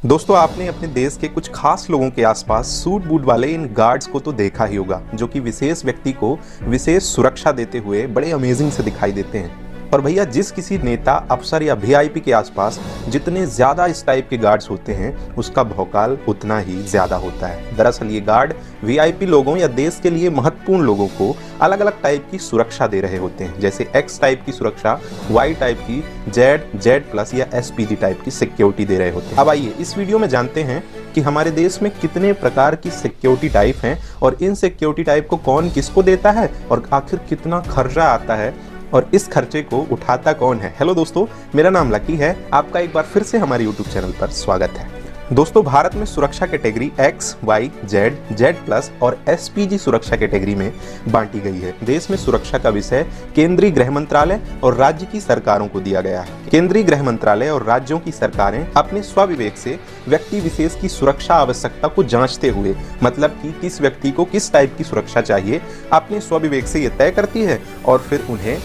दोस्तों, आपने अपने देश के कुछ खास लोगों के आसपास सूट बूट वाले इन गार्ड्स को तो देखा ही होगा, जो कि विशेष व्यक्ति को विशेष सुरक्षा देते हुए बड़े अमेजिंग से दिखाई देते हैं। पर भैया, जिस किसी नेता, अफसर या वीआईपी के आसपास जितने ज्यादा इस टाइप के गार्ड्स होते हैं, उसका भौकाल उतना ही ज्यादा होता है। दरअसल ये गार्ड वीआईपी लोगों या देश के लिए महत्वपूर्ण लोगों को अलग अलग टाइप की सुरक्षा दे रहे होते हैं, जैसे एक्स टाइप की सुरक्षा, वाई टाइप की, जेड प्लस या एसपीजी टाइप की सिक्योरिटी दे रहे होते हैं। अब आइए इस वीडियो में जानते हैं कि हमारे देश में कितने प्रकार की सिक्योरिटी टाइप हैं और इन सिक्योरिटी टाइप को कौन किसको देता है और आखिर कितना खर्चा आता है और इस खर्चे को उठाता कौन है। हेलो दोस्तों, मेरा नाम लकी है। आपका एक बार फिर से हमारे यूट्यूब चैनल पर स्वागत है। दोस्तों, भारत में सुरक्षा category X, Y, Z plus और एसपीजी सुरक्षा कैटेगरी में बांटी गई है। देश में सुरक्षा का विषय केंद्रीय गृह मंत्रालय और राज्य की सरकारों को दिया गया है। केंद्रीय गृह मंत्रालय और राज्यों की सरकारें अपने स्वविवेक से व्यक्ति विशेष की सुरक्षा आवश्यकता को जांचते हुए, मतलब कि किस व्यक्ति को किस टाइप की सुरक्षा चाहिए, अपने स्वविवेक से ये तय करती है और फिर उन्हें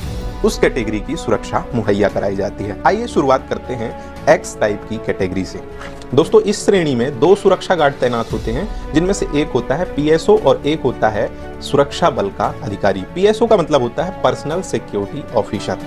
उस कैटेगरी की सुरक्षा मुहैया कराई जाती है। आइए शुरुआत करते हैं एक्स टाइप की कैटेगरी से। दोस्तों, इस श्रेणी में दो सुरक्षा गार्ड तैनात होते हैं, जिनमें से एक होता है पीएसओ और एक होता है सुरक्षा बल का अधिकारी। पीएसओ का मतलब होता है पर्सनल सिक्योरिटी ऑफिसर।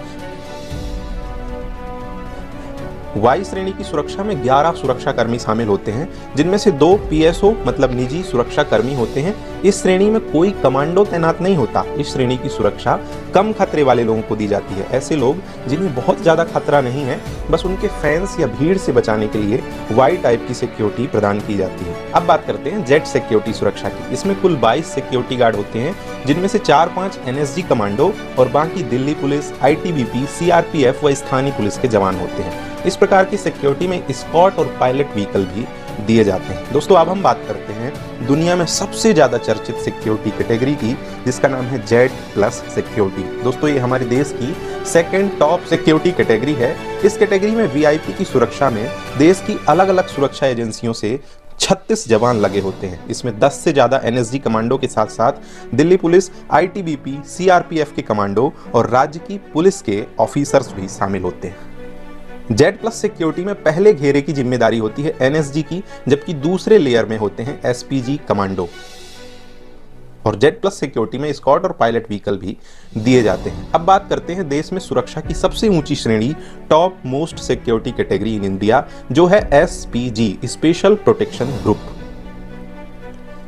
वाई श्रेणी की सुरक्षा में 11 सुरक्षा कर्मी शामिल होते हैं, जिनमें से 2 पीएसओ मतलब निजी सुरक्षा कर्मी होते हैं। इस श्रेणी में कोई कमांडो तैनात नहीं होता। इस श्रेणी की सुरक्षा कम खतरे वाले लोगों को दी जाती है। ऐसे लोग जिन्हें बहुत ज्यादा खतरा नहीं है, बस उनके फैंस या भीड़ से बचाने के लिए वाई टाइप की सिक्योरिटी प्रदान की जाती है। अब बात करते हैं जेड सिक्योरिटी सुरक्षा की। इसमें कुल 22 सिक्योरिटी गार्ड होते हैं, जिनमें से 4-5 एनएसजी कमांडो और बाकी दिल्ली पुलिस, आईटीबीपी, सीआरपीएफ व स्थानीय पुलिस के जवान होते हैं। इस प्रकार की सिक्योरिटी में स्कॉट और पायलट व्हीकल भी दिए जाते हैं। दोस्तों, अब हम बात करते हैं दुनिया में सबसे ज्यादा चर्चित सिक्योरिटी कैटेगरी की, जिसका नाम है जेड प्लस सिक्योरिटी। दोस्तों, ये हमारे देश की सेकंड टॉप सिक्योरिटी कैटेगरी है। इस कैटेगरी में वीआईपी की सुरक्षा में देश की अलग अलग सुरक्षा एजेंसियों से 36 जवान लगे होते हैं। इसमें 10 से ज्यादा एनएसजी कमांडो के साथ साथ दिल्ली पुलिस, आईटीबीपी, सीआरपीएफ के कमांडो और राज्य की पुलिस के ऑफिसर्स भी शामिल होते हैं। जेड प्लस सिक्योरिटी में पहले घेरे की जिम्मेदारी होती है एनएसजी की, जबकि दूसरे लेयर में होते हैं एसपीजी कमांडो। और जेड प्लस सिक्योरिटी में स्कॉट और पायलट व्हीकल भी दिए जाते हैं। अब बात करते हैं देश में सुरक्षा की सबसे ऊंची श्रेणी, top most security category in India, जो है एसपीजी, स्पेशल प्रोटेक्शन ग्रुप।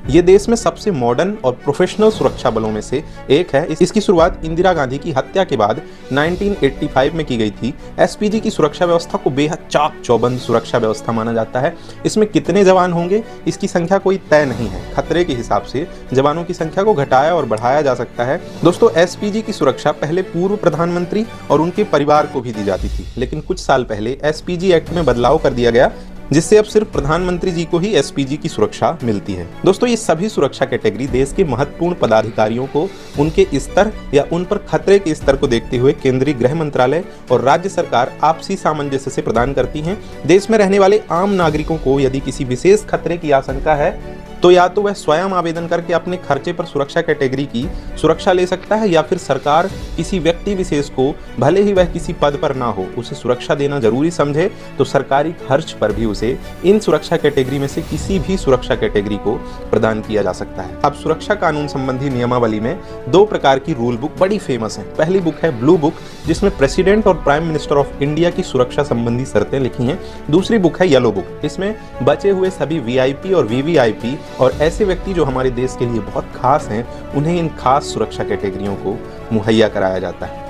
ये देश में सबसे मॉडर्न और प्रोफेशनल सुरक्षा बलों में से एक है। इसकी शुरुआत इंदिरा गांधी की हत्या के बाद 1985 में की गई थी। एसपीजी की सुरक्षा व्यवस्था को बेहद चाक चौबंद सुरक्षा व्यवस्था माना जाता है। इसमें कितने जवान होंगे, इसकी संख्या कोई तय नहीं है। खतरे के हिसाब से जवानों की संख्या को घटाया और बढ़ाया जा सकता है। दोस्तों, एसपीजी की सुरक्षा पहले पूर्व प्रधानमंत्री और उनके परिवार को भी दी जाती थी, लेकिन कुछ साल पहले एसपीजी एक्ट में बदलाव कर दिया गया, जिससे अब सिर्फ प्रधानमंत्री जी को ही एसपीजी की सुरक्षा मिलती है। दोस्तों, ये सभी सुरक्षा कैटेगरी देश के महत्वपूर्ण पदाधिकारियों को उनके स्तर या उन पर खतरे के स्तर को देखते हुए केंद्रीय गृह मंत्रालय और राज्य सरकार आपसी सामंजस्य से प्रदान करती हैं। देश में रहने वाले आम नागरिकों को यदि किसी विशेष खतरे की आशंका है, तो या तो वह स्वयं आवेदन करके अपने खर्चे पर सुरक्षा कैटेगरी की सुरक्षा ले सकता है, या फिर सरकार किसी व्यक्ति विशेष को, भले ही वह किसी पद पर ना हो, उसे सुरक्षा देना जरूरी समझे तो सरकारी खर्च पर भी उसे इन सुरक्षा कैटेगरी में से किसी भी सुरक्षा कैटेगरी को प्रदान किया जा सकता है। अब सुरक्षा कानून संबंधी नियमावली में 2 प्रकार की रूल बुक बड़ी फेमस है। पहली बुक है ब्लू बुक, जिसमें प्रेसिडेंट और प्राइम मिनिस्टर ऑफ इंडिया की सुरक्षा संबंधी शर्तें लिखी हैं। दूसरी बुक है येलो बुक। इसमें बचे हुए सभी वीआईपी और वीवीआईपी और ऐसे व्यक्ति जो हमारे देश के लिए बहुत खास हैं, उन्हें इन खास सुरक्षा कैटेगरियों को मुहैया कराया जाता है।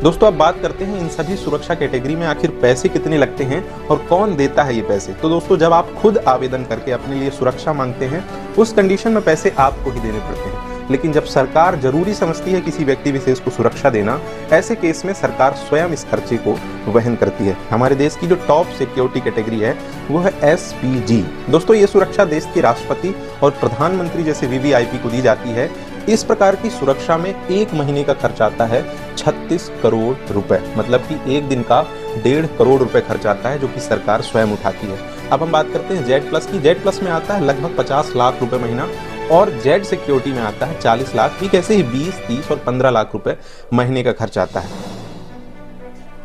दोस्तों, अब बात करते हैं इन सभी सुरक्षा कैटेगरी में आखिर पैसे कितने लगते हैं और कौन देता है ये पैसे। तो दोस्तों, जब आप खुद आवेदन करके अपने लिए सुरक्षा मांगते हैं, उस कंडीशन में पैसे आपको ही देने पड़ते हैं। लेकिन जब सरकार जरूरी समझती है किसी व्यक्ति विशेष को सुरक्षा देना, ऐसे केस में सरकार स्वयं इस खर्चे को वहन करती है। हमारे देश की जो टॉप सिक्योरिटी कैटेगरी है वो है एसपीजी। दोस्तों, ये सुरक्षा देश के राष्ट्रपति और प्रधानमंत्री जैसे वीवीआईपी को दी जाती है। इस प्रकार की सुरक्षा में 1 महीने का खर्च आता है 36 करोड़ रुपए, मतलब कि एक दिन का 1.5 करोड़ रुपए खर्च आता है, जो कि सरकार स्वयं उठाती है। अब हम बात करते हैं जेड प्लस की। जेड प्लस में आता है लगभग 50 लाख रुपए महीना और जेड सिक्योरिटी में आता है 40 लाख। ठीक ऐसे ही 20, 30 और 15 लाख रुपए महीने का खर्च आता है।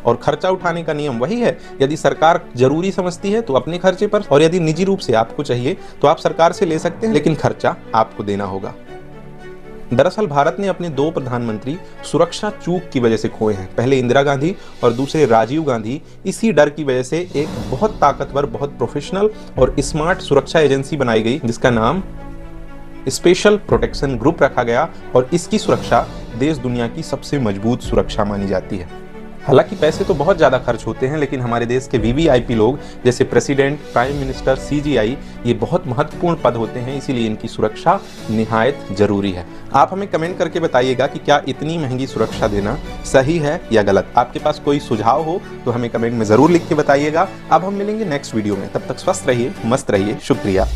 और खर्चा उठाने का नियम वही है, यदि सरकार जरूरी समझती है तो अपने खर्चे पर, और यदि निजी रूप से आपको चाहिए तो आप सरकार से ले सकते हैं, लेकिन खर्चा आपको देना होगा। दरअसल भारत ने अपने 2 प्रधानमंत्री सुरक्षा चूक की वजह से खोए हैं। पहले इंदिरा गांधी और दूसरे राजीव गांधी। इसी डर की वजह से एक बहुत ताकतवर, बहुत प्रोफेशनल और स्मार्ट सुरक्षा एजेंसी बनाई गई जिसका नाम स्पेशल प्रोटेक्शन ग्रुप रखा गया, और इसकी सुरक्षा देश दुनिया की सबसे मजबूत सुरक्षा मानी जाती है। हालांकि पैसे तो बहुत ज़्यादा खर्च होते हैं, लेकिन हमारे देश के वीवीआईपी लोग जैसे प्रेसिडेंट, प्राइम मिनिस्टर, सीजीआई, ये बहुत महत्वपूर्ण पद होते हैं, इसीलिए इनकी सुरक्षा निहायत जरूरी है। आप हमें कमेंट करके बताइएगा कि क्या इतनी महंगी सुरक्षा देना सही है या गलत। आपके पास कोई सुझाव हो तो हमें कमेंट में ज़रूर लिख के बताइएगा। अब हम मिलेंगे नेक्स्ट वीडियो में, तब तक स्वस्थ रहिए, मस्त रहिए। शुक्रिया।